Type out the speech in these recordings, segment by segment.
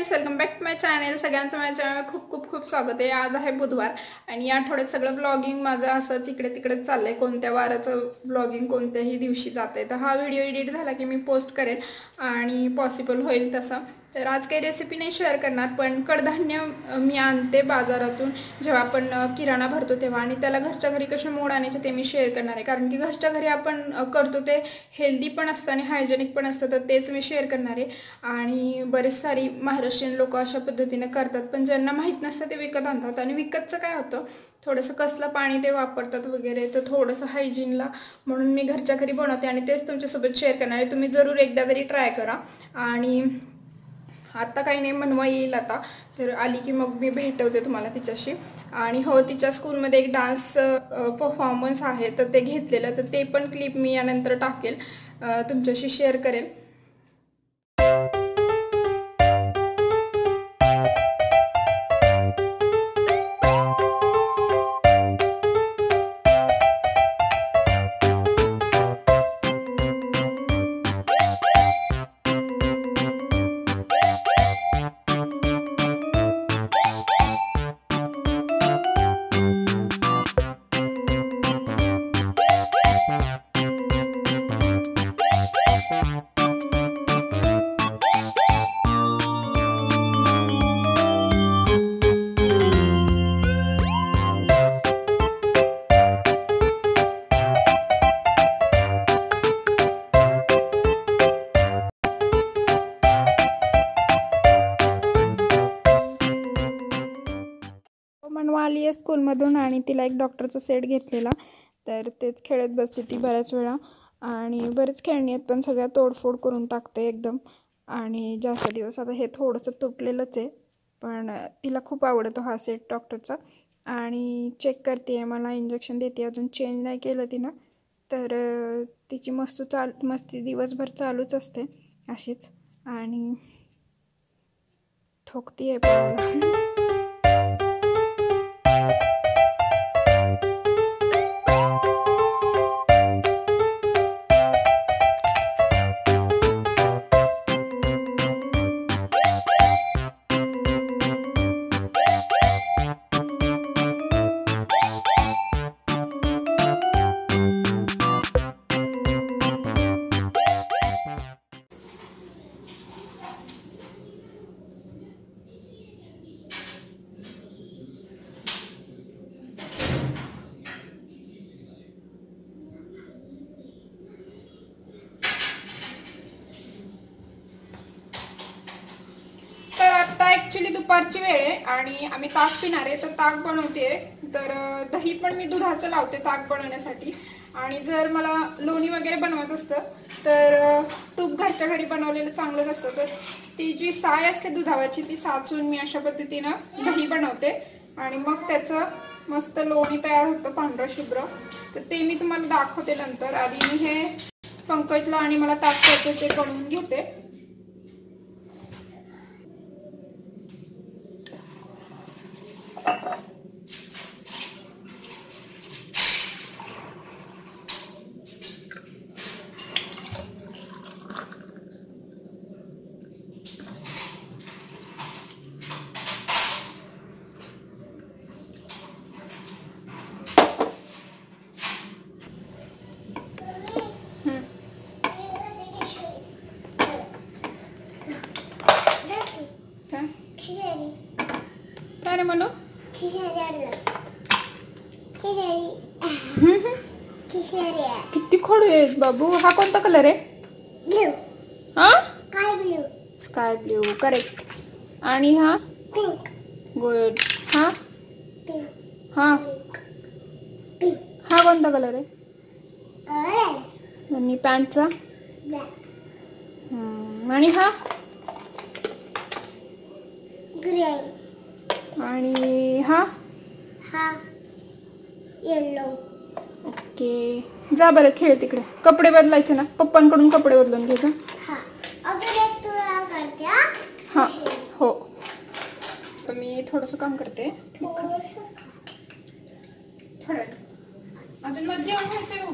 Friends, welcome back to my channel. सगळ्यांचं माझ्या चॅनलवर खूप खूप स्वागत आहे। आज आहे बुधवार आणि या आठवड्यात सगळं ब्लॉगिंग माझं असंच इकडे तिकडे चाललंय। कोणत्या वाराचं ब्लॉगिंग कोणत्याही दिवशी जाते, तर हा व्हिडिओ एडिट झाला की मी पोस्ट करेल आणि पॉसिबल होईल तसं। तर आज काही रेसिपी नाही शेअर करणार, पण कडधान्य मी आणते बाजारातून जेव्हा आपण किराणा भरतो तेव्हा, आणि त्याला घरच्या घरी कसे मोड आणायचे ते मी शेअर करणार आहे। कारण की घरच्या घरी आपण करतो ते हेल्दी पण असतं आणि हायजेनिक पण असतं, तर तेच मी शेअर करणार आहे। आणि बरेच सारी महाराष्ट्रीयन लोक अशा पद्धतीने करतात, पण ज्यांना माहीत नसतं ते विकत आणतात। आणि विकतचं काय होतं, थोडंसं कसलं पाणी ते वापरतात वगैरे, तर थोडंसं हायजीनला म्हणून मी घरच्या घरी बनवते आणि तेच तुमच्यासोबत शेअर करणार आहे। तुम्ही जरूर एकदा तरी ट्राय करा। आणि आता काही नाही, मनवा येईल आता, तर आली की मग मी भेटवते तुम्हाला तिच्याशी। आणि हो, तिच्या स्कूलमध्ये एक डान्स परफॉर्मन्स आहे, तर ते घेतलेलं, तर ते पण क्लिप मी यानंतर टाकेल, तुमच्याशी शेअर करेल। मनवा आली आहे स्कूलमधून आणि तिला एक डॉक्टरचा सेट घेतलेला, तर तेच खेळत बसते ती बऱ्याच वेळा। आणि बरेच खेळणी आहेत, पण सगळ्या तोडफोड करून टाकते एकदम। आणि जास्त दिवस आता हे थोडंसं तुटलेलंच आहे, पण तिला खूप आवडतो हा सेट डॉक्टरचा। आणि चेक करते आहे, मला इंजेक्शन देते, अजून चेंज नाही केलं तिनं। तर तिची मस्ती दिवसभर चालूच असते अशीच, आणि ठोकती आहे पायाला। ॲक्च्युली दुपारची वेळ आहे आणि आम्ही ताक पिणार आहे, तर ताक बनवते। तर दही पण मी दुधाचं लावते ताक बनवण्यासाठी। आणि जर मला लोणी वगैरे बनवत असतं तर तूप घरच्या घरी बनवलेलं चांगलंच असतं। तर ती जी साय असते दुधावरची ती साचून मी अशा पद्धतीनं दही बनवते आणि मग त्याचं मस्त लोणी तयार होतं पांढरं शुभ्र। तर ते मी तुम्हाला दाखवते नंतर। आधी मी हे पंकजला आणि मला ताक प्यायचं ते बनवून घेते। काय रे म्हणू, किती खडू आहेत बाबू। हा कोणता कलर आहे? ब्ल्यू। हा, sky blue. Sky blue, correct. आणि हा पिंक। गुड। हा हा हा कोणता कलर आहे? आणि पॅन्टचा? आणि हा ग्रे। आणि हा येलो। ओके, जा बरं खेळ तिकडे। कपडे बदलायचे ना, पप्पांकडून कपडे बदलून घ्यायचे। हा हो, तर मी थोडंसं काम करते। अजून मग जेवण व्हायचंय हो।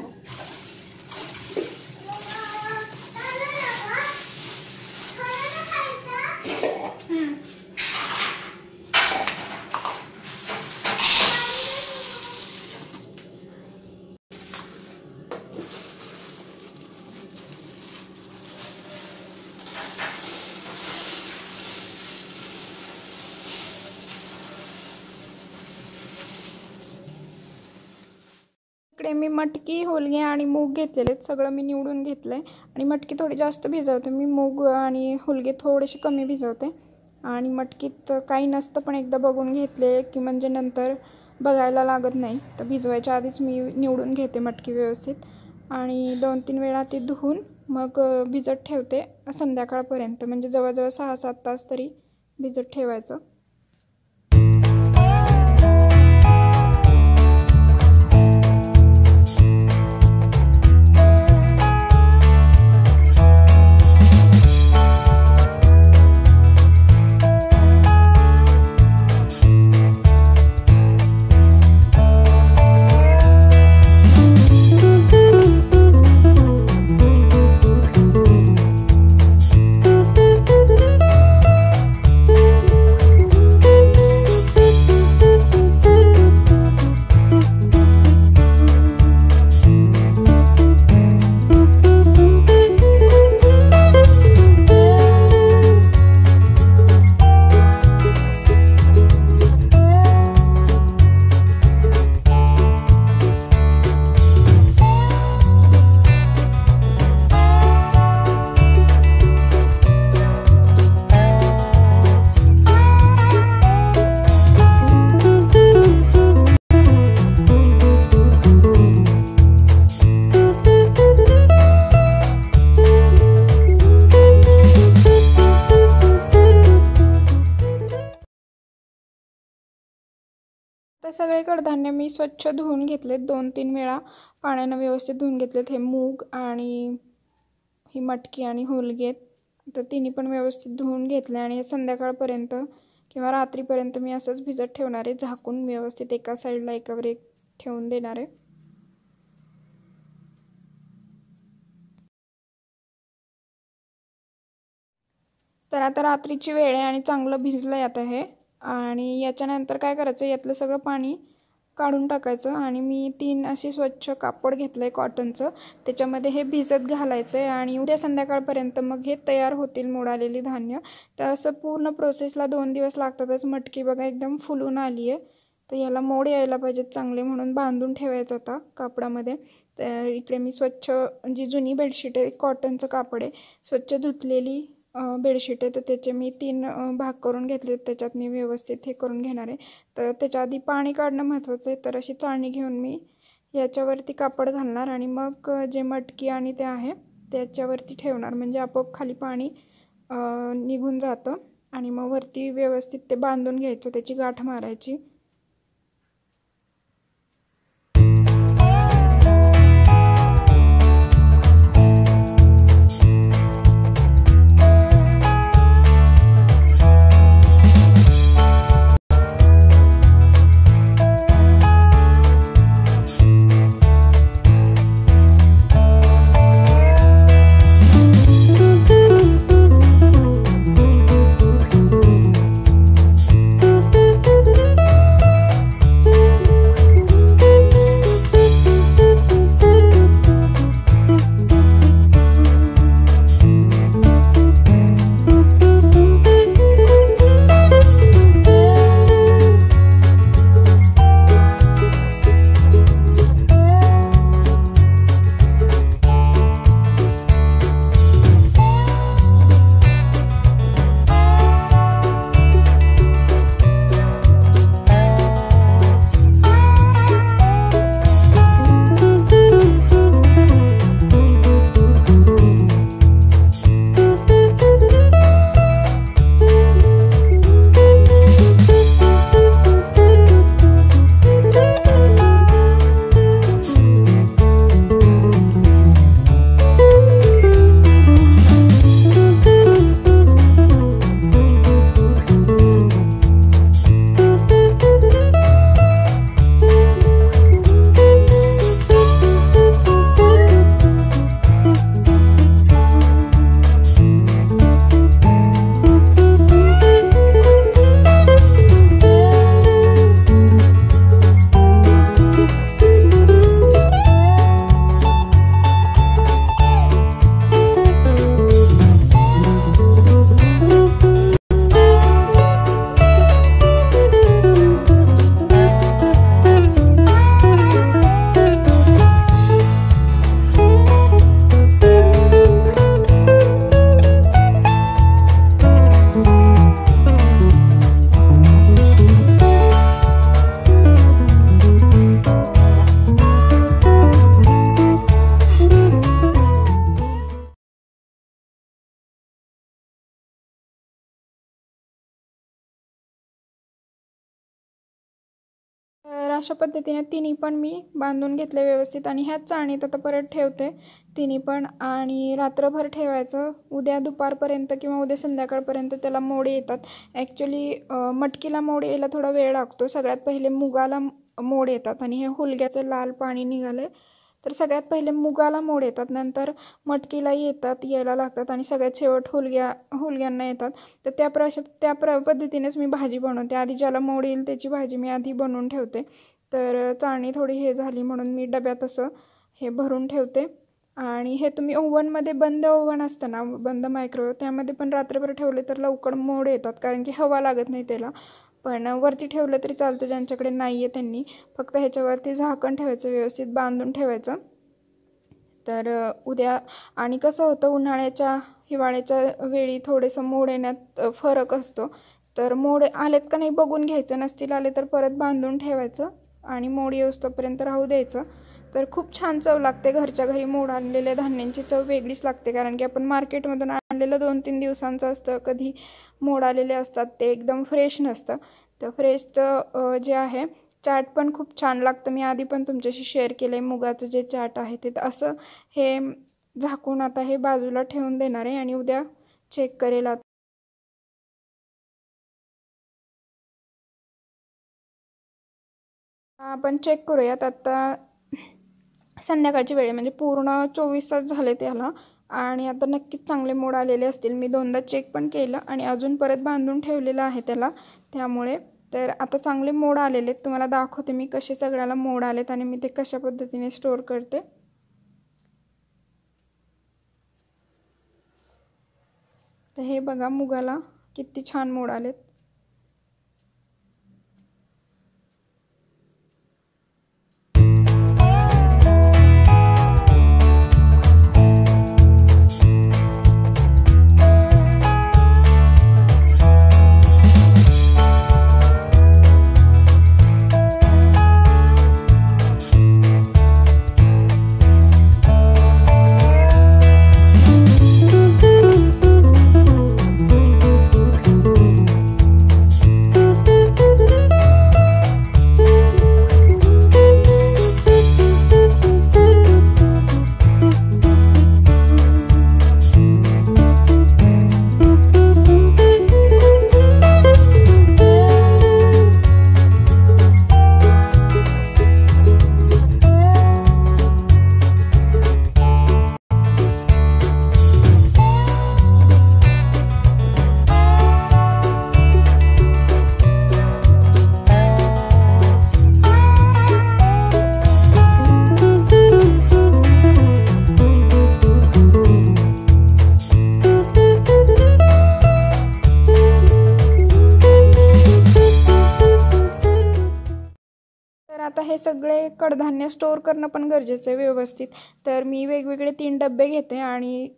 इकडे मी मटकी, हुलगे आणि मूग घेतलेले आहेत. सगळं मी निवडून घेतलं आहे आणि मटकी थोडी जास्त भिजवते मी, मूग आणि हुलगे थोडेसे कमी भिजवते. आणि मटकीत काही नसतं पण एकदा बघून घेतले की म्हणजे नंतर बघायला लागत नाही. तर भिजवायच्या आधीच मी निवडून घेते मटकी व्यवस्थित आणि 2-3 वेळा ती धुवून मग भिजत ठेवते संध्याकाळपर्यंत. म्हणजे जवळजवळ 6-7 तास तरी भिजत ठेवायचं. तर सगळे कडधान्य मी स्वच्छ धुवून घेतलेत 2-3 वेळा पाण्यानं व्यवस्थित धुवून घेतलेत. हे मूग आणि ही मटकी आणि हुलगे तर तिन्ही पण व्यवस्थित धुवून घेतले आणि संध्याकाळपर्यंत किंवा रात्रीपर्यंत मी असंच भिजत ठेवणार आहे, झाकून व्यवस्थित एका साईडला एकावर एक ठेवून देणार आहे. तर आता रात्रीची वेळ आहे आणि चांगलं भिजलं आहे आता हे. आणि याच्यानंतर काय करायचं, यातलं सगळं पाणी काढून टाकायचं आणि मी 3 अशी स्वच्छ कापड घेतलं आहे कॉटनचं, त्याच्यामध्ये हे भिजत घालायचं आहे आणि उद्या संध्याकाळपर्यंत मग हे तयार होतील मोड आलेली धान्य. तर असं पूर्ण प्रोसेसला 2 दिवस लागतातच. मटकी बघा एकदम फुलून आली आहे. तर याला मोड यायला पाहिजेत चांगले म्हणून बांधून ठेवायचं आता कापडामध्ये. तर इकडे मी स्वच्छ जी जुनी बेडशीट आहे, कॉटनचं कापड आहे, स्वच्छ धुतलेली बेडशीट आहे, तर त्याचे मी 3 भाग करून घेतले. त्याच्यात मी व्यवस्थित हे करून घेणार आहे. तर त्याच्या आधी पाणी काढणं महत्त्वाचं आहे. तर अशी चाळणी घेऊन मी याच्यावरती कापड घालणार आणि मग जे मटकी आणि ते आहे त्याच्यावरती ठेवणार, म्हणजे आपोआप खाली पाणी निघून जातं आणि मग वरती व्यवस्थित ते बांधून घ्यायचं, त्याची गाठ मारायची. अशा पद्धतीने तिन्ही पण मी बांधून घेतले व्यवस्थित आणि ह्याच चाळणीत आता परत ठेवते तिन्ही पण आणि रात्रभर ठेवायचं. उद्या दुपारपर्यंत किंवा उद्या संध्याकाळपर्यंत त्याला मोड येतात. ॲक्च्युली मटकीला मोड यायला थोडा वेळ लागतो. सगळ्यात पहिले मुगाला मोड येतात आणि हे हुलग्याचं लाल पाणी निघालं आहे तर सगळ्यात पहिले मुगाला मोड येतात, नंतर मटकीला यायला लागतात आणि सगळ्यात शेवट हुलग्यांना येतात. तर त्या पद्धतीनेच मी भाजी बनवते. आधी ज्याला मोड येईल त्याची भाजी मी आधी बनवून ठेवते. तर चाळणी थोडी हे झाली म्हणून मी डब्यात असं हे भरून ठेवते. आणि हे तुम्ही ओव्हनमध्ये बंद ओव्हन असतं ना, बंद मायक्रोवेव्ह, त्यामध्ये पण रात्रभर ठेवले तर लवकर मोड येतात कारण की हवा लागत नाही त्याला. पण वरती ठेवलं तरी चालतं, ज्यांच्याकडे नाही आहे त्यांनी. फक्त ह्याच्यावरती झाकण ठेवायचं, व्यवस्थित बांधून ठेवायचं. तर उद्या आणि कसं होतं उन्हाळ्याच्या हिवाळ्याच्या वेळी थोडेसं मोड येण्यात फरक असतो. तर मोड आलेत का नाही बघून घ्यायचं, नसतील आले तर परत बांधून ठेवायचं आणि मोड येऊस्तोपर्यंत राहू द्यायचं. तर खूप छान चव लागते. घरच्या घरी मोड आणलेल्या धान्यांची चव वेगळीच लागते कारण की आपण मार्केटमधून आणलेलं 2-3 दिवसांचं असतं, कधी मोड आलेले असतात, ते एकदम फ्रेश नसतं. तर फ्रेशचं जे आहे चाट पण खूप छान लागतं. मी आधी पण तुमच्याशी शेअर केलं आहे मुगाचं जे चाट आहे ते. असं हे झाकून आता हे बाजूला ठेवून देणार आहे आणि उद्या चेक करेल. आपण चेक करूयात. आता संध्याकाळची वेळ म्हणजे पूर्ण 24 तास झाले त्याला आणि आता नक्कीच चांगले मोड आलेले असतील. मी 2दा चेक पण केलं आणि अजून परत बांधून ठेवलेलं आहे त्याला. त्यामुळे तर आता चांगले मोड आलेले आहेत. तुम्हाला दाखवते मी कसे सगळ्याला मोड आलेत आणि मी ते कशा पद्धतीने स्टोअर करते. तर हे बघा मुगाला किती छान मोड आलेत. आता हे सगळे कडधान्य स्टोअर करणं पण गरजेचं आहे व्यवस्थित. तर मी वेगवेगळे 3 डबे घेते आणि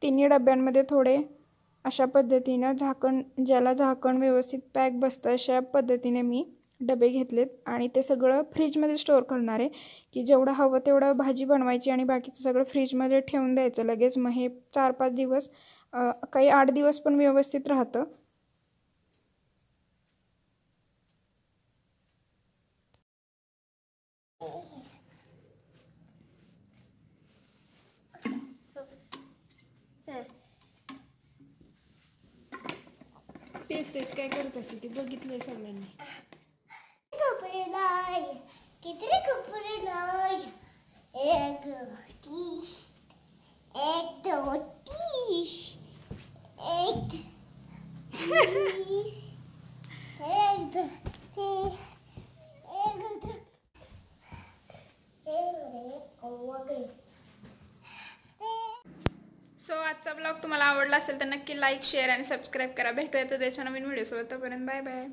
तिन्ही डब्यांमध्ये थोडे अशा पद्धतीनं ज्याला झाकण व्यवस्थित पॅक बसतं अशा पद्धतीने मी डबे घेतलेत आणि ते सगळं फ्रीजमध्ये स्टोअर करणार आहे की जेवढं हवं तेवढं भाजी बनवायची आणि बाकीचं सगळं फ्रीजमध्ये ठेवून द्यायचं लगेच. मग हे 4-5 दिवस काही 8 दिवस पण व्यवस्थित राहतं. तेच काय करत असे ते बघितलंय सगळ्यांनी. कपडे नाही किती कपडे नाही एक सो आजचा ब्लॉग तुम्हाला आवडला असेल तर नक्की लाईक, शेअर आणि सबस्क्राईब करा. भेटूया तर त्याच्या नवीन व्हिडिओसोबत. तोपर्यंत बाय बाय.